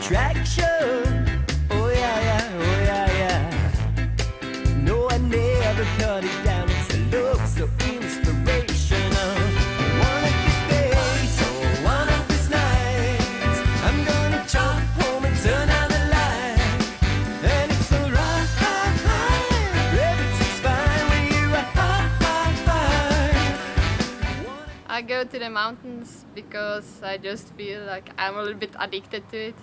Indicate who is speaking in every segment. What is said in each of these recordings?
Speaker 1: attraction. Oh yeah, yeah, oh yeah, yeah. No, I never cut it down. It's a look so inspirational. One of these days, oh, one of these nights, I'm gonna jump home and turn out the light. And it's alright, everything's fine when you're high.
Speaker 2: I go to the mountains because I just feel like I'm a little bit addicted to it.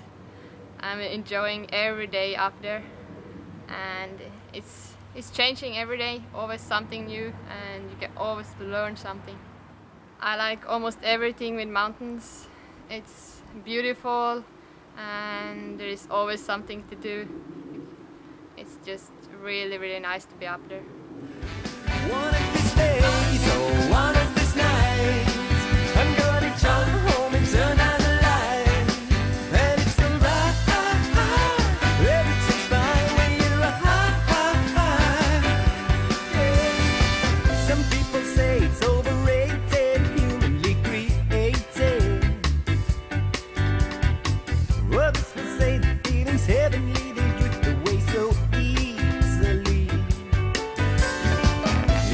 Speaker 2: I'm enjoying every day up there, and it's changing every day, always something new, and you can always learn something. I like almost everything with mountains. It's beautiful and there is always something to do. It's just really, really nice to be up there.
Speaker 1: One of these days, oh, one of these nights, I'm gonna jump home and turn out the light. And it's alright, everything's fine when you're high. Yeah. Some people say it's overrated, humanly created. Others will say the feeling's heavenly, they drift away so easily.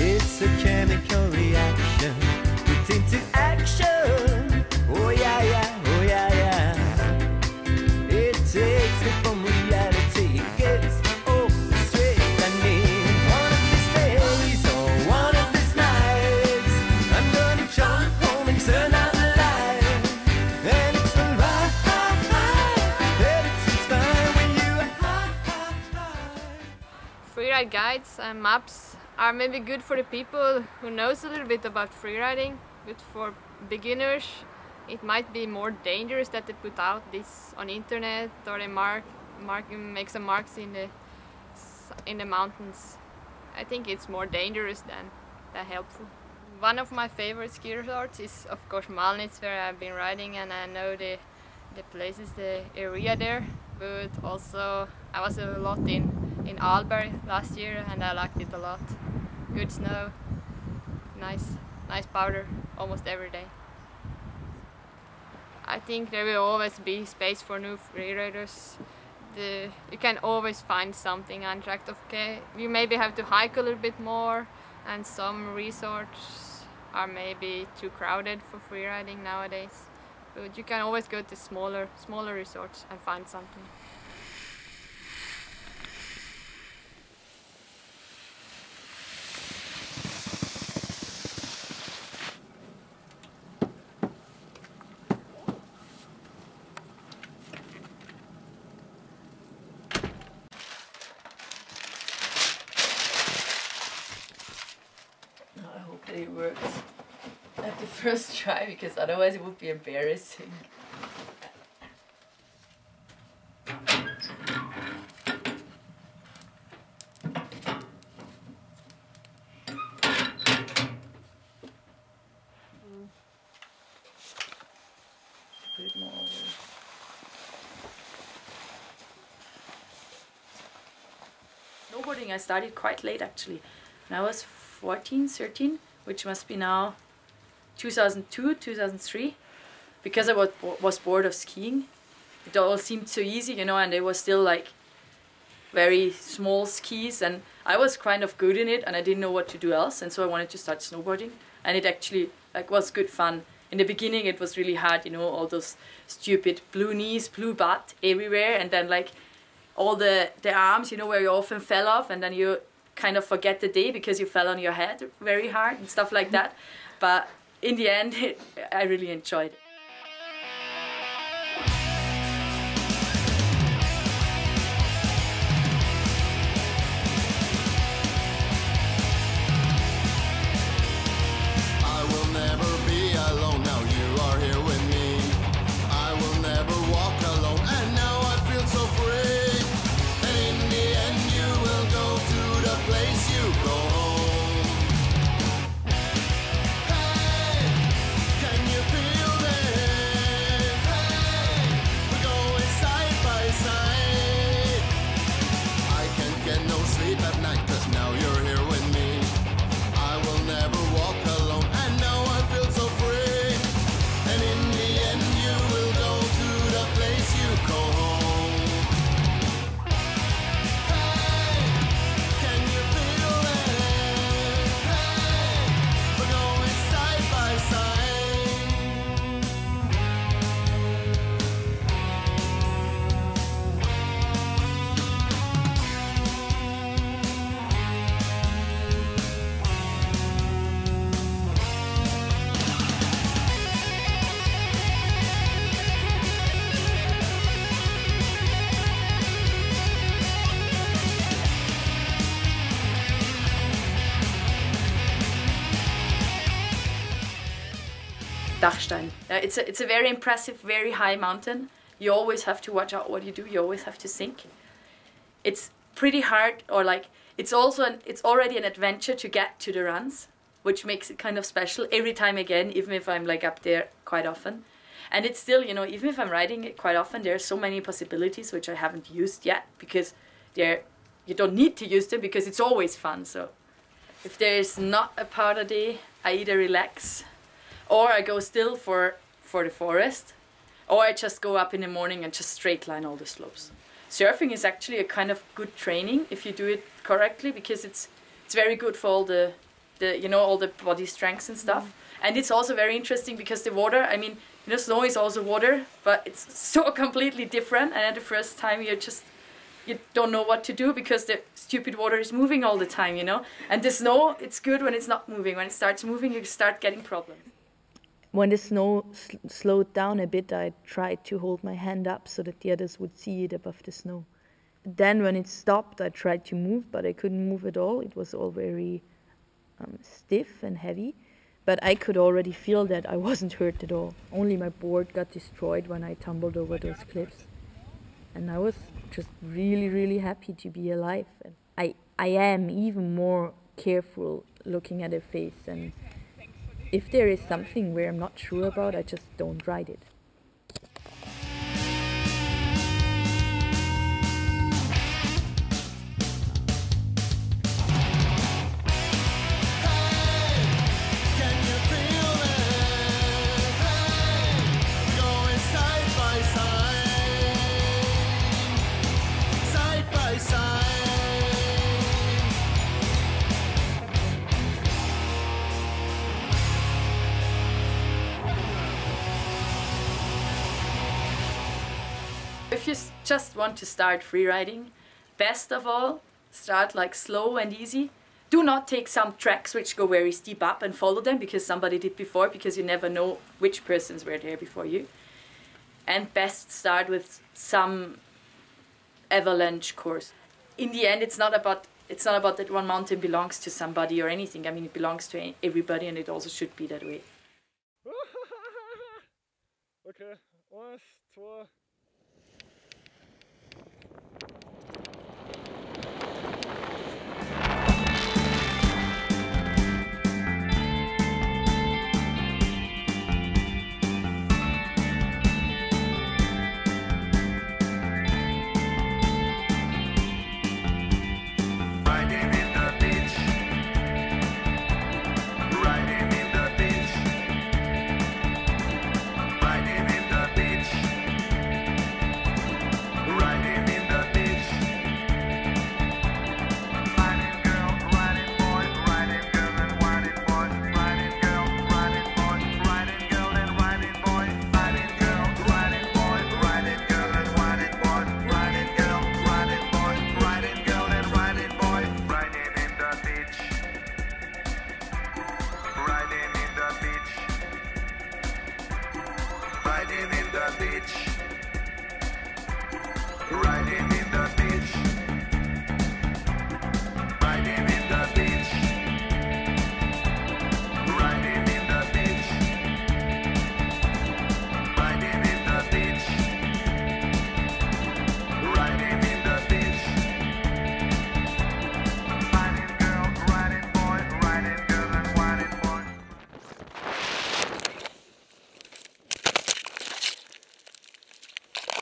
Speaker 1: It's a chemical reaction put into action. Oh yeah, yeah, oh yeah, yeah. It takes me from reality, it gets me over straight. I mean, one of these days or one of these nights, I'm gonna jump home and turn out the light. And it's alright, everything's fine when you're high.
Speaker 2: Freeride guides and maps are maybe good for the people who knows a little bit about freeriding, but for beginners it might be more dangerous that they put out this on internet, or they make some marks in the mountains. I think it's more dangerous than helpful. One of my favorite ski resorts is of course Mandl, where I've been riding and I know the places, the area there, but also I was a lot in Höllwerth last year and I liked it a lot. Good snow, nice powder almost every day. I think there will always be space for new freeriders. You can always find something untracked. Okay, you maybe have to hike a little bit more, and some resorts are maybe too crowded for freeriding nowadays. But you can always go to smaller resorts and find something.
Speaker 3: I hope that it works at the first try, because otherwise it would be embarrassing. Put it more over. Snowboarding I started quite late actually. When I was 14, 13, which must be now 2002, 2003, because I was bored of skiing. It all seemed so easy, you know, and it was still like very small skis, and I was kind of good in it and I didn't know what to do else, and so I wanted to start snowboarding, and it actually was good fun. In the beginning it was really hard, you know, all those stupid blue knees, blue butt everywhere, and then like all the arms, you know, where you often fell off and then you kind of forget the day because you fell on your head very hard and stuff like that. But in the end, I really enjoyed it.
Speaker 4: I will never be alone, now you are here with me. I will never walk alone, and now I feel so free. And in the end you will go to the place you go home. Hey, can you feel this?
Speaker 3: Dachstein. It's a very impressive, very high mountain. You always have to watch out what you do. You always have to think. It's pretty hard, or like it's already an adventure to get to the runs, which makes it kind of special every time again, even if I'm like up there quite often. And it's still, you know, even if I'm riding it quite often, there are so many possibilities which I haven't used yet, because you don't need to use them because it's always fun. So if there is not a powder day, I either relax, or I go still for the forest, or I just go up in the morning and just straight line all the slopes. Surfing is actually a kind of good training if you do it correctly, because it's very good for all the you know, all the body strengths and stuff. And it's also very interesting because the water, I mean, you know, snow is also water, but it's so completely different. And at the first time you don't know what to do because the stupid water is moving all the time, you know. And the snow, it's good when it's not moving. When it starts moving, you start getting problems.
Speaker 5: When the snow slowed down a bit, I tried to hold my hand up so that the others would see it above the snow. Then when it stopped, I tried to move, but I couldn't move at all. It was all very stiff and heavy. But I could already feel that I wasn't hurt at all. Only my board got destroyed when I tumbled over those cliffs. And I was just really, really happy to be alive. And I am even more careful looking at a face. And if there is something where I'm not sure about, I just don't ride it.
Speaker 3: If you just want to start freeriding, best of all, start like slow and easy. Do not take some tracks which go very steep up and follow them because somebody did before, because you never know which persons were there before you. And best start with some avalanche course. In the end, it's not about that one mountain belongs to somebody or anything. I mean, it belongs to everybody, and it also should be that way.
Speaker 6: Okay, 1, 2.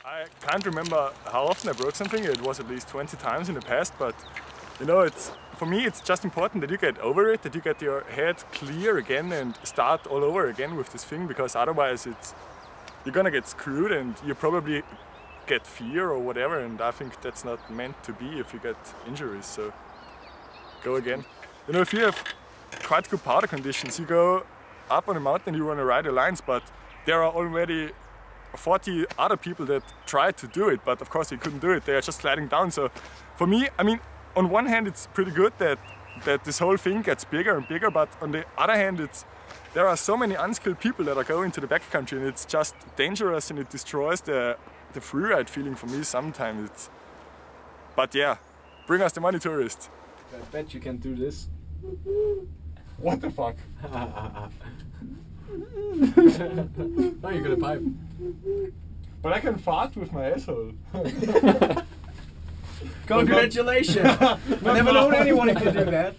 Speaker 6: I can't remember how often I broke something. It was at least 20 times in the past, but you know, for me it's just important that you get over it, that you get your head clear again and start all over again with this thing, because otherwise you're gonna get screwed and you probably get fear or whatever, and I think that's not meant to be if you get injuries, so go again. You know, if you have quite good powder conditions, you go up on a mountain, you want to ride the lines, but there are already 40 other people that tried to do it, but of course they couldn't do it. They are just sliding down. So for me, I mean, on one hand it's pretty good that this whole thing gets bigger and bigger, but on the other hand there are so many unskilled people that are going to the backcountry, and it's just dangerous and it destroys the freeride feeling for me sometimes. But yeah, bring us the money, tourists. I bet you can do this. What the fuck?
Speaker 7: Now you got a pipe.
Speaker 6: But I can fart with my asshole.
Speaker 7: Congratulations! I never known anyone who could do that.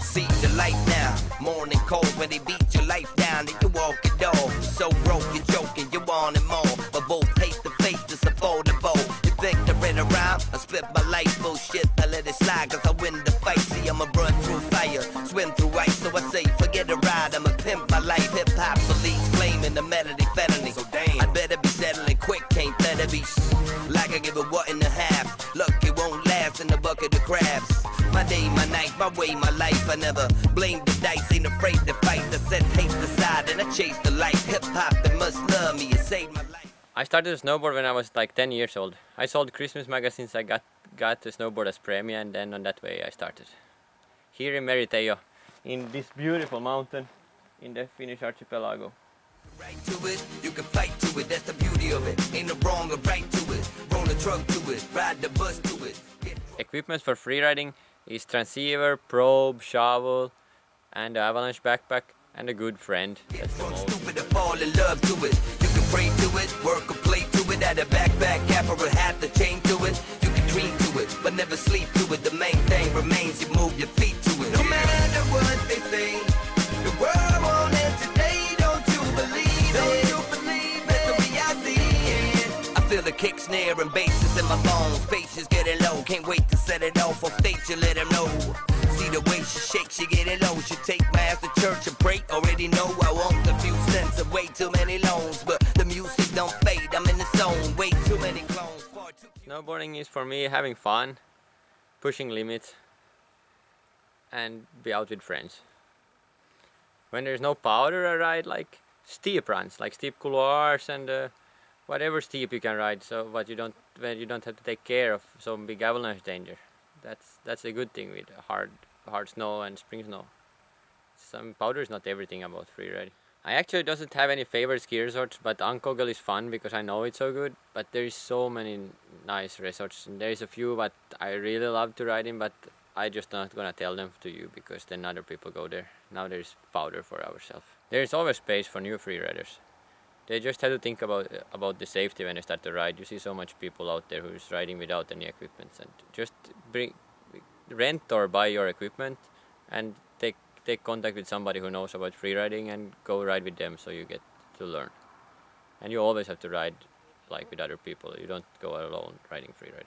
Speaker 1: See the light now, morning cold when they beat your life down and you walk it off. So broke, you're joking, you want it more. But both hate the faith that's affordable. You think they're in around? I split my life bullshit, I let it slide cause I win the fight. See, I'ma run through fire, swim through ice. So I say, forget a ride, I'ma pimp my life. Hip-hop police claiming the melody felony. So damn, I better be settling quick, can't let it be like I give a what and a half. Luck, it won't last in the bucket of crabs. My day, my night, my way, my life. I never blame the dice, ain't afraid to fight. I set hate aside and I chase the light. Hip-hop, they must love me, it saved my life.
Speaker 8: I started to snowboard when I was like 10 years old. I sold Christmas magazines, I got to snowboard as premium, and then on that way I started. Here in Meriteo, in this beautiful mountain in the Finnish archipelago.
Speaker 1: Right to it, you can fight to it, that's the beauty of it. Ain't no wrong or right to it. Roll a truck to it, ride the bus to it.
Speaker 8: Equipment for freeriding is transceiver, probe, shovel, and avalanche backpack, and a good friend. That's the most.
Speaker 1: Stupid to fall in love to it. You can pray to it, work or play to it. Add a backpack cap or a hat to chain to it. You can dream to it, but never sleep to it. The main thing remains you move your feet to it. No matter what they say, the world won't end today. Don't you believe it? Don't you believe it? That's the way I see it. I feel the kick, snare, and basses in my bones. Bass is getting low, can't wait to set it off. On stage you let them know. See the way she shakes, she get it low. She take my ass to church and break. Already know I want a few cents of way too many loans. But the music don't fade, I'm in the zone. Way too many clones.
Speaker 8: Snowboarding is for me having fun, pushing limits, and be out with friends. When there's no powder, I ride like steep runs, like steep couloirs and whatever steep you can ride. So, but you don't have to take care of some big avalanche danger. That's a good thing with hard snow and spring snow. Some powder is not everything about freeriding. I actually doesn't have any favorite ski resorts, but Ankogel is fun because I know it's so good. But there is so many nice resorts, and there is a few that I really love to ride in, but I just not gonna tell them to you because then other people go there. Now there's powder for ourselves. There is always space for new freeriders. They just have to think about the safety when they start to ride. You see so much people out there who's riding without any equipment, and just rent or buy your equipment and take contact with somebody who knows about freeriding and go ride with them so you get to learn. And you always have to ride like with other people. You don't go alone riding freeriding.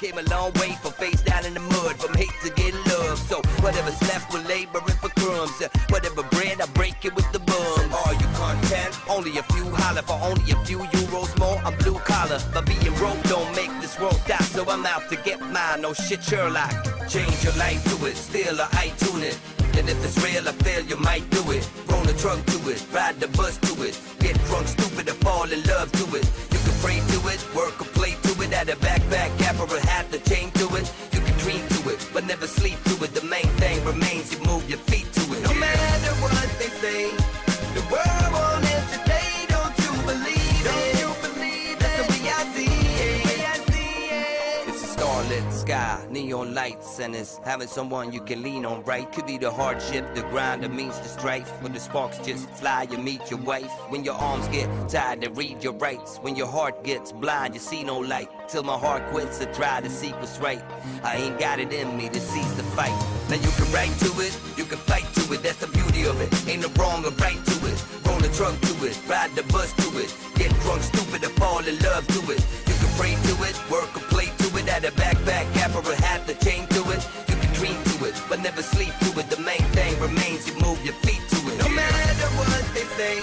Speaker 1: Came a long way from face down in the mud, from hate to get love. So whatever's left with laboring for crumbs, whatever bread I break it with the bums. Are you content? Only a few holler for only a few euros more. I'm blue collar, but being broke don't make this world stop. So I'm out to get mine. No shit, Sherlock. Change your life to it, still I tune it. And if it's real, I feel you might do it. Roll a truck to it, ride the bus to it. Get drunk, stupid, or fall in love to it. You can pray to it, work or play to it. Add a backpack, cap or a hat to chain to it. You can dream to it, but never sleep to it. The main thing remains you move your feet to it. No matter what they say, the world won't end today. Don't you believe it? Don't you believe it? That's the way I see it. It's a starlit sky, neon lights, and it's having someone you can lean on, right? Could be the hardship, the grind that means the strife. When the sparks just fly, you meet your wife. When your arms get tired, they read your rights. When your heart gets blind, you see no light. Till my heart quits, I try to seek what's right. I ain't got it in me to cease the fight. Now you can write to it, you can fight to it. That's the beauty of it. Ain't no wrong or right to it. Roll a truck to it, ride the bus to it. Get drunk, stupid, or fall in love to it. You can pray to it, work or play to it. Add a backpack, cap or a hat to chain to it. You can dream to it, but never sleep to it. The main thing remains you move your feet to it. No matter what they say.